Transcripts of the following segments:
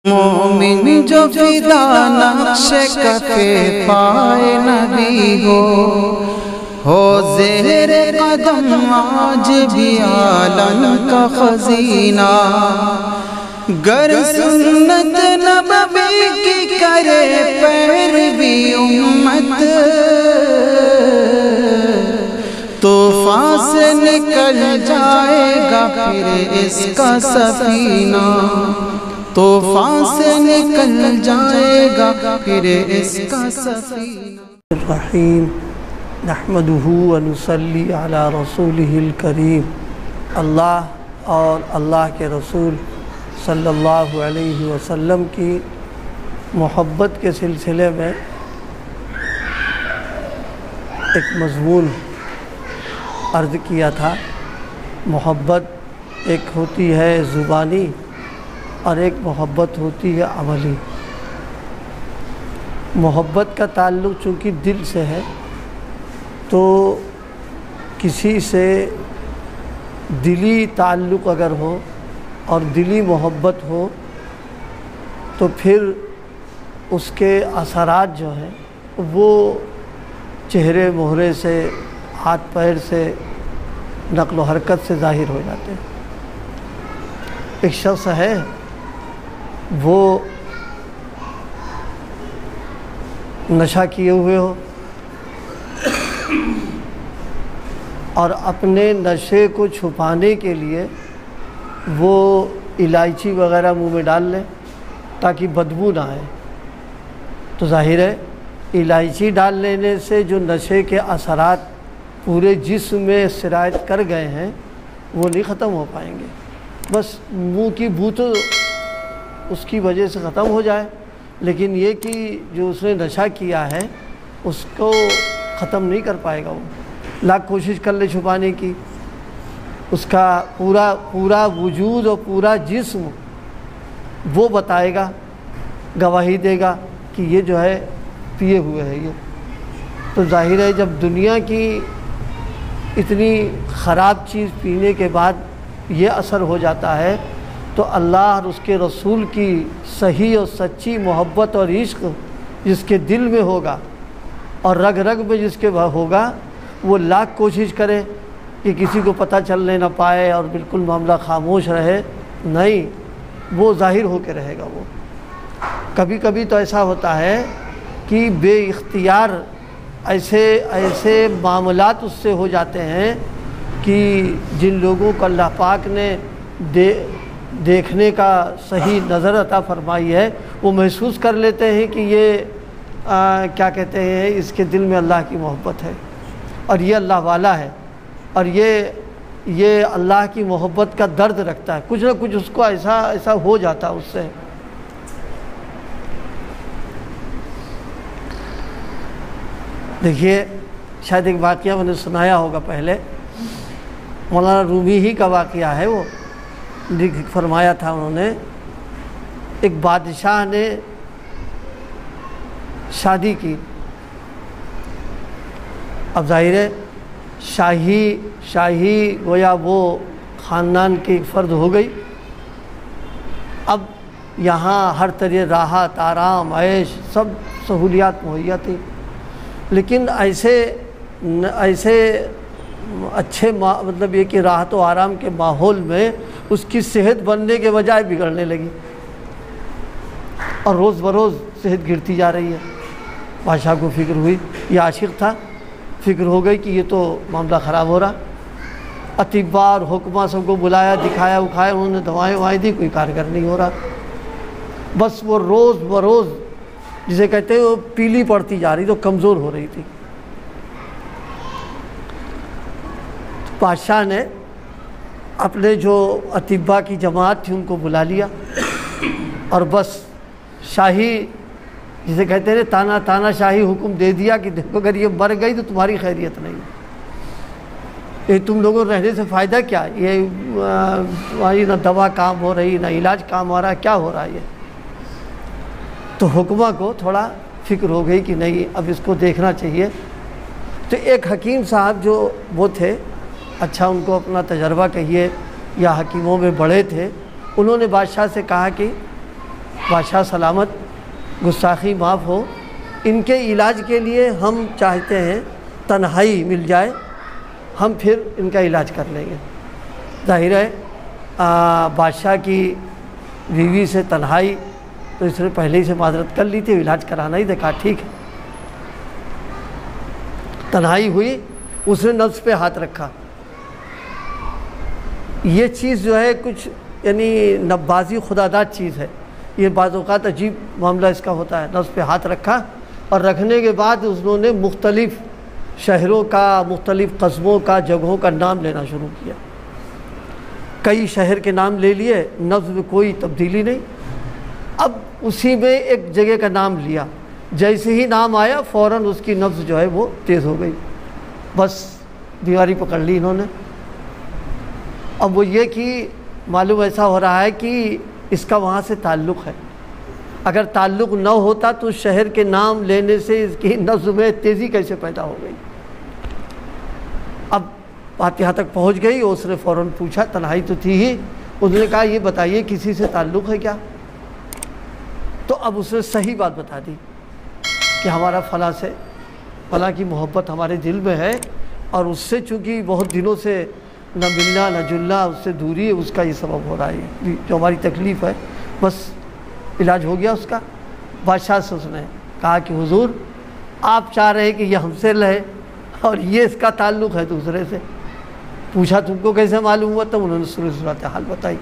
مومن جو فدا نقش کفے پائے نبی ہو زہر قدم آج بھی عالم کا خزینہ، گر سنت نبوی کی کرے پیروی امت، طوفان سے نکل جائے گا پھر اس کا سفینہ، طوفان سے نکل جائے گا پھر اس کا سفینہ۔ الرحیم نحمدہ ونصلی علی رسولہ الکریم۔ اللہ اور اللہ کے رسول صلی اللہ علیہ وسلم کی محبت کے سلسلے میں ایک مضمون عرض کیا تھا۔ محبت ایک ہوتی ہے زبانی اور ایک محبت ہوتی ہے عملی۔ محبت کا تعلق چونکہ دل سے ہے تو کسی سے دلی تعلق اگر ہو اور دلی محبت ہو تو پھر اس کے اثرات جو ہیں وہ چہرے مہرے سے، ہاتھ پیر سے، نقل و حرکت سے ظاہر ہو جاتے ہیں۔ ایک شخص ہے وہ نشہ کیے ہوئے ہو اور اپنے نشے کو چھپانے کے لیے وہ الائچی وغیرہ منہ میں ڈال لے تاکہ بدبو نہ آئے، تو ظاہر ہے الائچی ڈال لینے سے جو نشے کے اثرات پورے جسم میں سرایت کر گئے ہیں وہ نہیں ختم ہو پائیں گے۔ بس منہ کی بو تو اس کی وجہ سے ختم ہو جائے، لیکن یہ کہ جو اس نے نشہ کیا ہے اس کو ختم نہیں کر پائے گا۔ وہ لاکھ کوشش کر لے چھپانے کی، اس کا پورا وجود اور پورا جسم وہ بتائے گا، گواہی دے گا کہ یہ جو ہے پیے ہوئے ہے۔ یہ تو ظاہر ہے جب دنیا کی اتنی خراب چیز پینے کے بعد یہ اثر ہو جاتا ہے تو اللہ اور اس کے رسول کی صحیح اور سچی محبت اور عشق جس کے دل میں ہوگا اور رگ رگ میں جس کے ہوگا، وہ لاکھ کوشش کرے کہ کسی کو پتہ چلنے نہ پائے اور بالکل معاملہ خاموش رہے، نہیں، وہ ظاہر ہو کے رہے گا۔ وہ کبھی کبھی تو ایسا ہوتا ہے کہ بے اختیار ایسے معاملات اس سے ہو جاتے ہیں کہ جن لوگوں کو اللہ پاک نے دیکھنے کا صحیح نظر عطا فرمائی ہے وہ محسوس کر لیتے ہیں کہ یہ کیا کہتے ہیں، اس کے دل میں اللہ کی محبت ہے اور یہ اللہ والا ہے اور یہ اللہ کی محبت کا درد رکھتا ہے، کچھ نہ کچھ اس کو ایسا ہو جاتا ہے اس سے۔ دیکھیے، شاید ایک واقعہ میں نے سنایا ہوگا پہلے، مولانا رومی ہی کا واقعہ ہے، وہ فرمایا تھا انہوں نے، ایک بادشاہ نے شادی کی۔ اب ظاہر ہے شاہی گویا وہ خاندان کی ایک فرد ہو گئی۔ اب یہاں ہر طرح راحت، آرام، عیش، سب سہولیات مہیا تھی، لیکن ایسے اچھے مطلب یہ کہ راحت و آرام کے ماحول میں اس کی صحت بننے کے بجائے بگڑنے لگی اور روز بروز صحت گرتی جا رہی ہے۔ بادشاہ کو فکر ہوئی، یہ عاشق تھا، فکر ہو گئی کہ یہ تو معاملہ خراب ہو رہا۔ اطباء اور حکماء سب کو بلایا، دکھایا اکھایا، انہوں نے دوائیں دی، کوئی کارگر نہیں ہو رہا۔ بس وہ روز بروز جسے کہتے ہیں وہ پیلی پڑتی جا رہی، تو کمزور ہو رہی تھی۔ بادشاہ نے اپنے جو اطباء کی جماعت تھی ان کو بلا لیا اور بس شاہی جسے کہتے ہیں تانا شاہی حکم دے دیا کہ دیکھو اگر یہ مر گئی تو تمہاری خیریت نہیں، یہ تم لوگوں رہنے سے فائدہ کیا، یہ تمہاری نہ دوا کام ہو رہی نہ علاج کام ہو رہا ہے، کیا ہو رہا ہے یہ۔ تو حکماء کو تھوڑا فکر ہو گئی کہ نہیں اب اس کو دیکھنا چاہیے۔ تو ایک حکیم صاحب جو وہ تھے، اچھا ان کو اپنا تجربہ کہیے یا حکیموں میں بڑے تھے، انہوں نے بادشاہ سے کہا کہ بادشاہ سلامت، گستاخی معاف ہو، ان کے علاج کے لیے ہم چاہتے ہیں تنہائی مل جائے، ہم پھر ان کا علاج کر لیں گے۔ ظاہر ہے بادشاہ کی بیوی سے تنہائی، تو اس نے پہلے ہی سے معذرت کر لی تھی، علاج کرانا ہی دیکھا ٹھیک ہے۔ تنہائی ہوئی، اس نے نفس پہ ہاتھ رکھا۔ یہ چیز جو ہے کچھ یعنی نبازی خداداد چیز ہے، یہ بعض اوقات عجیب معاملہ اس کا ہوتا ہے۔ نفس پہ ہاتھ رکھا اور رکھنے کے بعد انہوں نے مختلف شہروں کا، مختلف قصبوں کا، جگہوں کا نام لینا شروع کیا۔ کئی شہر کے نام لے لیے، نفس میں کوئی تبدیلی نہیں۔ اب اسی میں ایک جگہ کا نام لیا، جیسے ہی نام آیا فوراً اس کی نفس جو ہے وہ تیز ہو گئی، بس بیماری پکڑ لی انہوں نے۔ اب وہ یہ کہ معلوم ایسا ہو رہا ہے کہ اس کا وہاں سے تعلق ہے، اگر تعلق نہ ہوتا تو شہر کے نام لینے سے اس کی نفس میں تیزی کیسے پیدا ہو گئی۔ اب بات یہاں تک پہنچ گئی، اس نے فوراً پوچھا، تنہائی تو تھی ہی، اس نے کہا یہ بتائیے کسی سے تعلق ہے کیا؟ تو اب اس نے صحیح بات بتا دی کہ ہمارا فلاں سے، فلاں کی محبت ہمارے دل میں ہے، اور اس سے چونکہ بہت دنوں سے نہ ملنا نہ جلنا، اس سے دوری ہے، اس کا یہ سبب ہو رہا ہے، جو ہماری تکلیف ہے، بس علاج ہو گیا اس کا۔ بادشاہ سے اس نے کہا کہ حضور آپ چاہ رہے ہیں کہ یہ ہم سے رہے اور یہ اس کا تعلق ہے دوسرے سے۔ پوچھا تم کو کیسے معلوم ہوا؟ تب انہوں نے صورتحال بتائی۔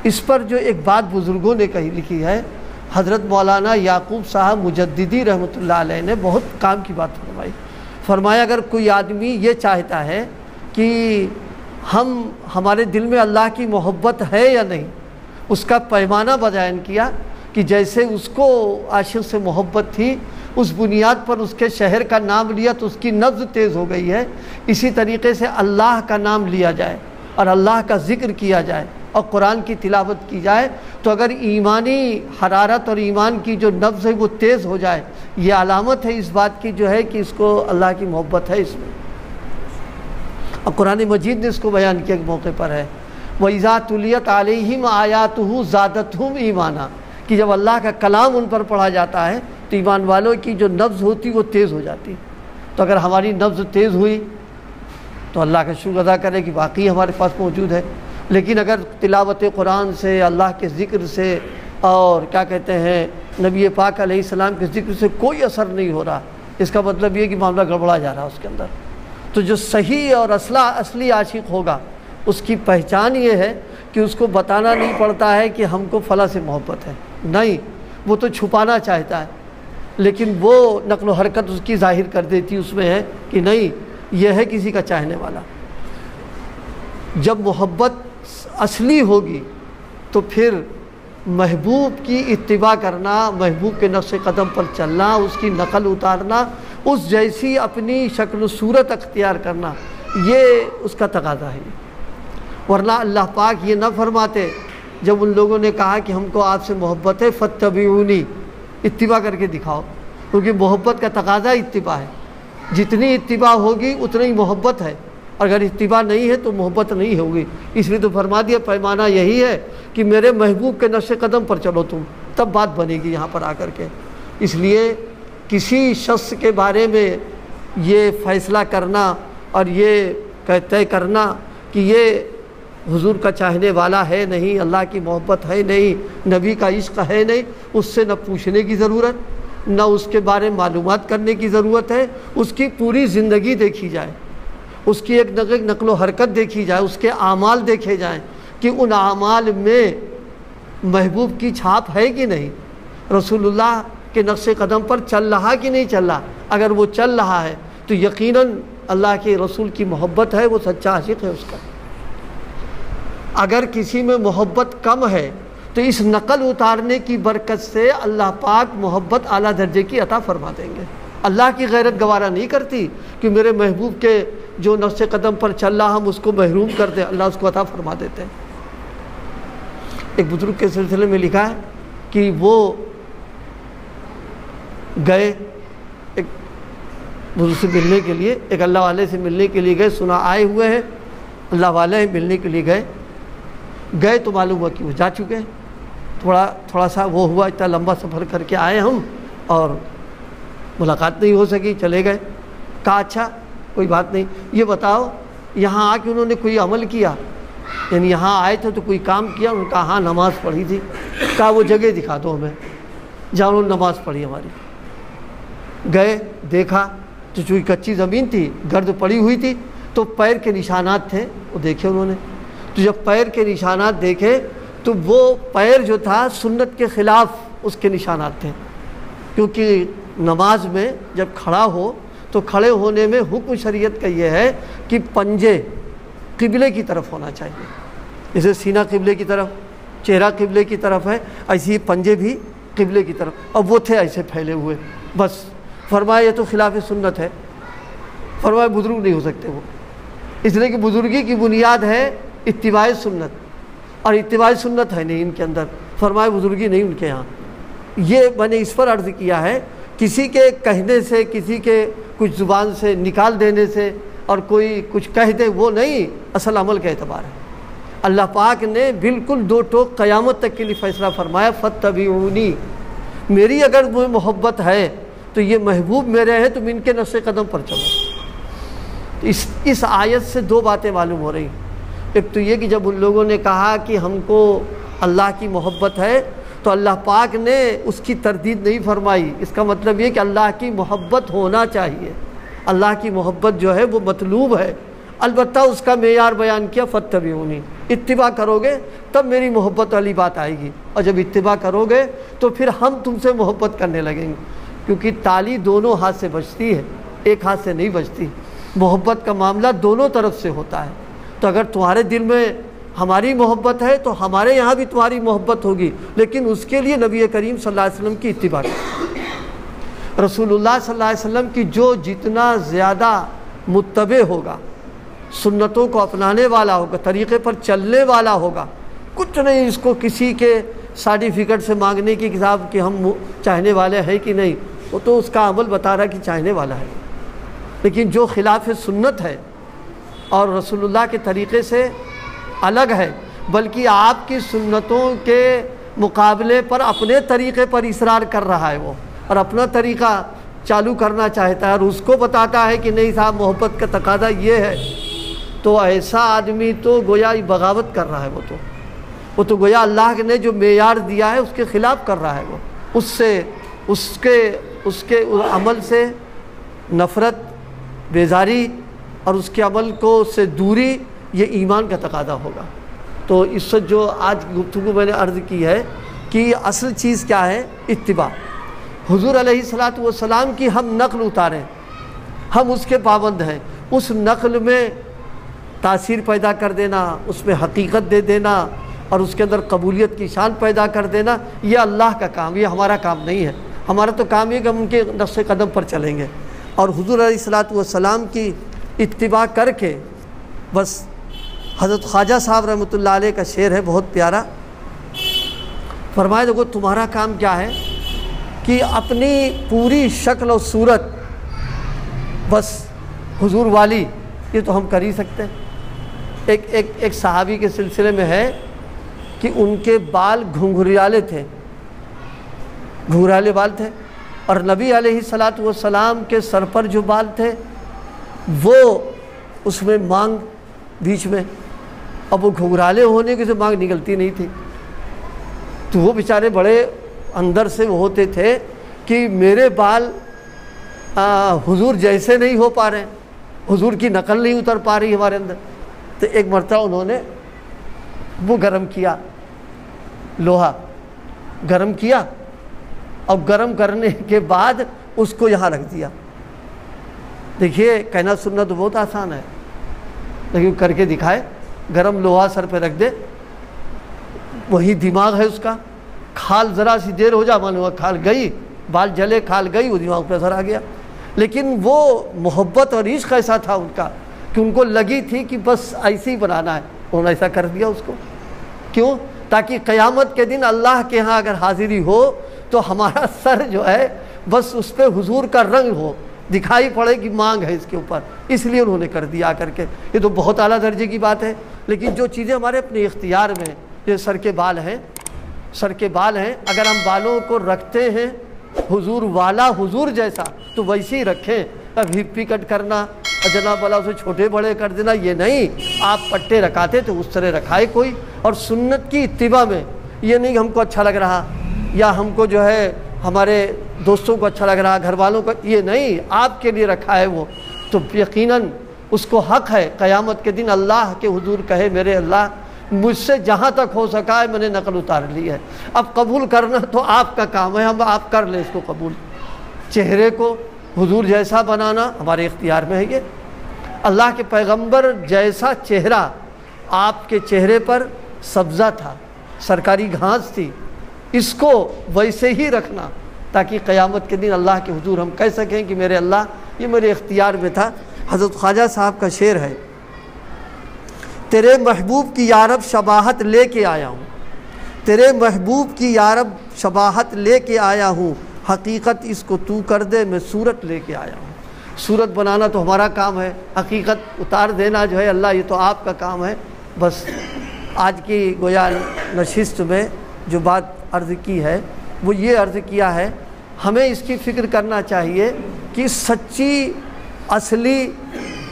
اس پر جو ایک بات بزرگوں نے لکھی ہے، حضرت مولانا یعقوب صاحب مجددی رحمۃ اللہ علیہ نے بہت کام کی بات فرمائی۔ فرمایا اگر کوئی آدمی یہ چاہتا ہے کہ ہمارے دل میں اللہ کی محبت ہے یا نہیں، اس کا پیمانہ بیان کیا کہ جیسے اس کو عاشق سے محبت تھی، اس بنیاد پر اس کے شہر کا نام لیا تو اس کی نبض تیز ہو گئی ہے، اسی طریقے سے اللہ کا نام لیا جائے اور اللہ کا ذکر کیا جائے اور قرآن کی تلاوت کی جائے تو اگر ایمانی حرارت اور ایمان کی جو نبض ہے وہ تیز ہو جائے، یہ علامت ہے اس بات کی جو ہے کہ اس کو اللہ کی محبت ہے اس میں۔ اور قرآن مجید نے اس کو بیان کیا ایک موقع پر ہے، وَإِذَا تُلِيَتْ عَلَيْهِمْ آيَاتُهُ زَادَتْهُمْ ایمانا، کہ جب اللہ کا کلام ان پر پڑھا جاتا ہے تو ایمان والوں کی جو نبض ہوتی وہ تیز ہو جاتی۔ تو اگر ہماری نبض تیز ہوئی تو اللہ کا شکر ادا کرے کہ واقعی ہمارے پاس موجود ہے، لیکن اگر تلاوت قرآن سے، اللہ کے ذکر سے اور کیا کہتے ہیں نبی پاک علیہ السلام کے ذکر سے کوئی اثر نہیں ہو رہا، اس کا مطلب یہ کہ معاملہ گڑبڑا جا رہا ہے اس کے اندر۔ تو جو صحیح اور اصلی عاشق ہوگا اس کی پہچان یہ ہے کہ اس کو بتانا نہیں پڑتا ہے کہ ہم کو فلاں سے محبت ہے، نہیں، وہ تو چھپانا چاہتا ہے، لیکن وہ نقل و حرکت اس کی ظاہر کر دیتی اس میں ہے کہ نہیں یہ ہے کسی کا چاہنے والا۔ جب محبت اصلی ہوگی تو پھر محبوب کی اتباع کرنا، محبوب کے نقش قدم پر چلنا، اس کی نقل اتارنا، اس جیسی اپنی شکل و صورت اختیار کرنا، یہ اس کا تقاضا ہے۔ ورنہ اللہ پاک یہ نہ فرماتے جب ان لوگوں نے کہا کہ ہم کو آپ سے محبت ہے فاتبعونی، اتباع کر کے دکھاؤ، کیونکہ محبت کا تقاضا اتباع ہے، جتنی اتباع ہوگی اتنی ہی محبت ہے، اگر اتباع نہیں ہے تو محبت نہیں ہوگی۔ اس لیے تو فرما دیا پیمانہ یہی ہے کہ میرے محبوب کے نقش قدم پر چلو تم، تب بات بنے گی یہاں پر آ کر کے۔ اس لیے کسی شخص کے بارے میں یہ فیصلہ کرنا اور یہ طے کرنا کہ یہ حضور کا چاہنے والا ہے نہیں، اللہ کی محبت ہے نہیں، نبی کا عشق ہے نہیں، اس سے نہ پوچھنے کی ضرورت، نہ اس کے بارے میں معلومات کرنے کی ضرورت ہے، اس کی پوری زندگی دیکھی جائے، اس کی ایک نقل و حرکت دیکھی جائے، اس کے اعمال دیکھے جائیں کہ ان اعمال میں محبوب کی چھاپ ہے کہ نہیں، رسول اللہ کے نقش قدم پر چل رہا کہ نہیں چل رہا۔ اگر وہ چل رہا ہے تو یقیناً اللہ کے رسول کی محبت ہے، وہ سچا عاشق ہے اس کا۔ اگر کسی میں محبت کم ہے تو اس نقل اتارنے کی برکت سے اللہ پاک محبت اعلیٰ درجے کی عطا فرما دیں گے۔ اللہ کی غیرت گوارا نہیں کرتی کہ میرے محبوب کے جو نقش قدم پر چل رہا ہم اس کو محروم کر دیں، اللہ اس کو عطا فرما دیتے ہیں۔ ایک بزرگ کے سلسلے میں لکھا ہے کہ وہ گئے ایک بزرگ سے ملنے کے لیے، ایک اللہ والے سے ملنے کے لیے گئے، سنا آئے ہوئے ہیں اللہ والے ملنے کے لیے گئے تو معلوم ہوا کہ وہ جا چکے ہیں۔ تھوڑا سا وہ ہوا، اتنا لمبا سفر کر کے آئے ہم اور ملاقات نہیں ہو سکی، چلے گئے۔ کہا اچھا کوئی بات نہیں، یہ بتاؤ یہاں آ کے انہوں نے کوئی عمل کیا، یعنی یہاں آئے تھے تو کوئی کام کیا؟ انہوں نے کہا ہاں نماز پڑھی تھی۔ کہا وہ جگہ دکھا دو ہمیں جہاں انہوں نے نماز پڑھی ہماری۔ گئے، دیکھا تو چونکہ کچی زمین تھی، گرد پڑی ہوئی تھی، تو پیر کے نشانات تھے، وہ دیکھے انہوں نے۔ تو جب پیر کے نشانات دیکھے تو وہ پیر جو تھا سنت کے خلاف اس کے نشانات تھے، کیونکہ نماز میں جب کھڑا ہو تو کھڑے ہونے میں حکم شریعت کا یہ ہے کہ پنجے قبلے کی طرف ہونا چاہیے، جیسے سینہ قبلے کی طرف، چہرہ قبلے کی طرف ہے، ایسے ہی پنجے بھی قبلے کی طرف، اب وہ تھے ایسے پھیلے ہوئے۔ بس فرمایا یہ تو خلاف سنت ہے، فرمایا بزرگ نہیں ہو سکتے وہ، اس لیے کہ بزرگی کی بنیاد ہے اتباع سنت، اور اتباع سنت ہے نہیں ان کے اندر، فرمایا بزرگی نہیں ان کے ہاں۔ یہ میں نے اس پر عرض کیا ہے، کسی کے کہنے سے، کسی کے کچھ زبان سے نکال دینے سے اور کوئی کچھ کہہ دے وہ نہیں، اصل عمل کا اعتبار ہے۔ اللہ پاک نے بالکل دو ٹوک قیامت تک کے لیے فیصلہ فرمایا، فاتبعونی، میری اگر مجھے محبت ہے تو یہ محبوب میرے ہیں، تم ان کے نقش قدم پر چلو۔ اس آیت سے دو باتیں معلوم ہو رہی، ایک تو یہ کہ جب ان لوگوں نے کہا کہ ہم کو اللہ کی محبت ہے تو اللہ پاک نے اس کی تردید نہیں فرمائی، اس کا مطلب یہ کہ اللہ کی محبت ہونا چاہیے، اللہ کی محبت جو ہے وہ مطلوب ہے، البتہ اس کا معیار بیان کیا، فاتبعونی، اتباع کرو گے تب میری محبت والی بات آئے گی، اور جب اتباع کرو گے تو پھر ہم تم سے محبت کرنے لگیں گے، کیونکہ تالی دونوں ہاتھ سے بجتی ہے، ایک ہاتھ سے نہیں بجتی، محبت کا معاملہ دونوں طرف سے ہوتا ہے۔ تو اگر تمہارے دل میں ہماری محبت ہے تو ہمارے یہاں بھی تمہاری محبت ہوگی، لیکن اس کے لیے نبی کریم صلی اللہ علیہ وسلم کی اتباع کرو۔ رسول اللہ صلی اللہ علیہ وسلم کی جو جتنا زیادہ متبع ہوگا، سنتوں کو اپنانے والا ہوگا، طریقے پر چلنے والا ہوگا، کچھ نہیں اس کو کسی کے سرٹیفکیٹ سے مانگنے کی کتاب کہ ہم چاہنے والے ہیں کہ نہیں، وہ تو اس کا عمل بتا رہا ہے کہ چاہنے والا ہے، لیکن جو خلاف سنت ہے اور رسول اللہ کے طریقے سے الگ ہے، بلکہ آپ کی سنتوں کے مقابلے پر اپنے طریقے پر اصرار کر رہا ہے وہ، اور اپنا طریقہ چالو کرنا چاہتا ہے اور اس کو بتاتا ہے کہ نہیں صاحب محبت کا تقاضا یہ ہے، تو ایسا آدمی تو گویا بغاوت کر رہا ہے، وہ تو گویا اللہ نے جو معیار دیا ہے اس کے خلاف کر رہا ہے، وہ اس کے عمل سے نفرت، بیزاری اور اس کے عمل کو سے دوری، یہ ایمان کا تقاضا ہوگا۔ تو اس سے جو آج گفتگو میں نے عرض کی ہے کہ اصل چیز کیا ہے، اتباع۔ حضور علیہ الصلاۃ والسلام کی ہم نقل اتاریں، ہم اس کے پابند ہیں، اس نقل میں تاثیر پیدا کر دینا، اس میں حقیقت دے دینا اور اس کے اندر قبولیت کی شان پیدا کر دینا، یہ اللہ کا کام، یہ ہمارا کام نہیں ہے۔ ہمارا تو کام یہ کہ ہم ان کے نقش قدم پر چلیں گے، اور حضور علیہ الصلاۃ والسلام کی اتباع کر کے بس۔ حضرت خواجہ صاحب رحمۃ اللہ علیہ کا شعر ہے بہت پیارا، فرمایا دیکھو تمہارا کام کیا ہے کہ اپنی پوری شکل و صورت بس حضور والی، یہ تو ہم کر ہی سکتے ہیں۔ ایک صحابی کے سلسلے میں ہے کہ ان کے بال گھنگھریالے تھے، گھنگھریالے بال تھے، اور نبی علیہ الصلاۃ والسلام کے سر پر جو بال تھے وہ اس میں مانگ بیچ میں، اب وہ گھنگھرالے ہونے کی سے مانگ نکلتی نہیں تھی، تو وہ بیچارے بڑے اندر سے وہ ہوتے تھے کہ میرے بال حضور جیسے نہیں ہو پا رہے، حضور کی نقل نہیں اتر پا رہی ہمارے اندر۔ تو ایک مرتبہ انہوں نے وہ گرم کیا، لوہا گرم کیا، اور گرم کرنے کے بعد اس کو یہاں رکھ دیا۔ دیکھیے کہنا سننا تو بہت آسان ہے، لیکن کر کے دکھائے، گرم لوہا سر پہ رکھ دے، وہی دماغ ہے اس کا، کھال ذرا سی دیر ہو جا معلوم ہوا کھال گئی، بال جلے کھال گئی، وہ دماغ پہ اثر آ گیا۔ لیکن وہ محبت اور عشق ایسا تھا ان کا کہ ان کو لگی تھی کہ بس ایسے ہی بنانا ہے، انہوں نے ایسا کر دیا اس کو۔ کیوں؟ تاکہ قیامت کے دن اللہ کے ہاں اگر حاضری ہو تو ہمارا سر جو ہے بس اس پہ حضور کا رنگ ہو، دکھائی پڑے کہ مانگ ہے اس کے اوپر، اس لیے انہوں نے کر دیا کر کے۔ یہ تو بہت اعلیٰ درجے کی بات ہے، لیکن جو چیزیں ہمارے اپنے اختیار میں، یہ سر کے بال ہیں، سر کے بال ہیں، اگر ہم بالوں کو رکھتے ہیں حضور والا، حضور جیسا، تو ویسے ہی رکھیں۔ اب ہپی کٹ کرنا اور جناب والا اسے چھوٹے بڑے کر دینا، یہ نہیں۔ آپ پٹے رکھاتے تو اس طرح رکھائے کوئی، اور سنت کی اتباع میں یہ نہیں کہ ہم کو اچھا لگ رہا یا ہم کو جو ہے ہمارے دوستوں کو اچھا لگ رہا، گھر والوں کو، یہ نہیں، آپ کے لیے رکھا ہے وہ، تو یقیناً اس کو حق ہے قیامت کے دن اللہ کے حضور کہے میرے اللہ مجھ سے جہاں تک ہو سکا ہے میں نے نقل اتار لی ہے، اب قبول کرنا تو آپ کا کام ہے، ہم آپ کر لیں اس کو قبول۔ چہرے کو حضور جیسا بنانا ہمارے اختیار میں ہے۔ یہ اللہ کے پیغمبر جیسا چہرہ، آپ کے چہرے پر سبزہ تھا، سرکاری گھاس تھی، اس کو ویسے ہی رکھنا تاکہ قیامت کے دن اللہ کے حضور ہم کہہ سکیں کہ میرے اللہ یہ میرے اختیار میں تھا۔ حضرت خواجہ صاحب کا شعر ہے، تیرے محبوب کی یارب شباہت لے کے آیا ہوں، تیرے محبوب کی یارب شباہت لے کے آیا ہوں، حقیقت اس کو تو کر دے میں صورت لے کے آیا ہوں۔ صورت بنانا تو ہمارا کام ہے، حقیقت اتار دینا جو ہے اللہ یہ تو آپ کا کام ہے۔ بس آج کی گویا نشست میں جو بات عرض کی ہے وہ یہ عرض کیا ہے، ہمیں اس کی فکر کرنا چاہیے کہ سچی اصلی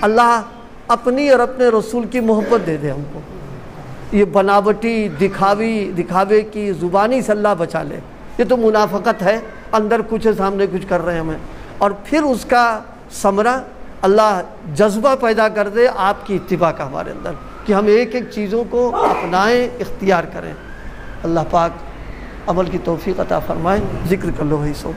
اللہ اپنی اور اپنے رسول کی محبت دے دے ہم کو، یہ بناوٹی دکھاوے کی زبانی سے اللہ بچا لے، یہ تو منافقت ہے، اندر کچھ ہے سامنے کچھ کر رہے ہیں ہمیں، اور پھر اس کا ثمرہ اللہ جذبہ پیدا کر دے آپ کی اتباع کا ہمارے اندر، کہ ہم ایک ایک چیزوں کو اپنائیں، اختیار کریں۔ اللہ پاک عمل کی توفیق عطا فرمائیں۔ ذکر کر لو بھائی سو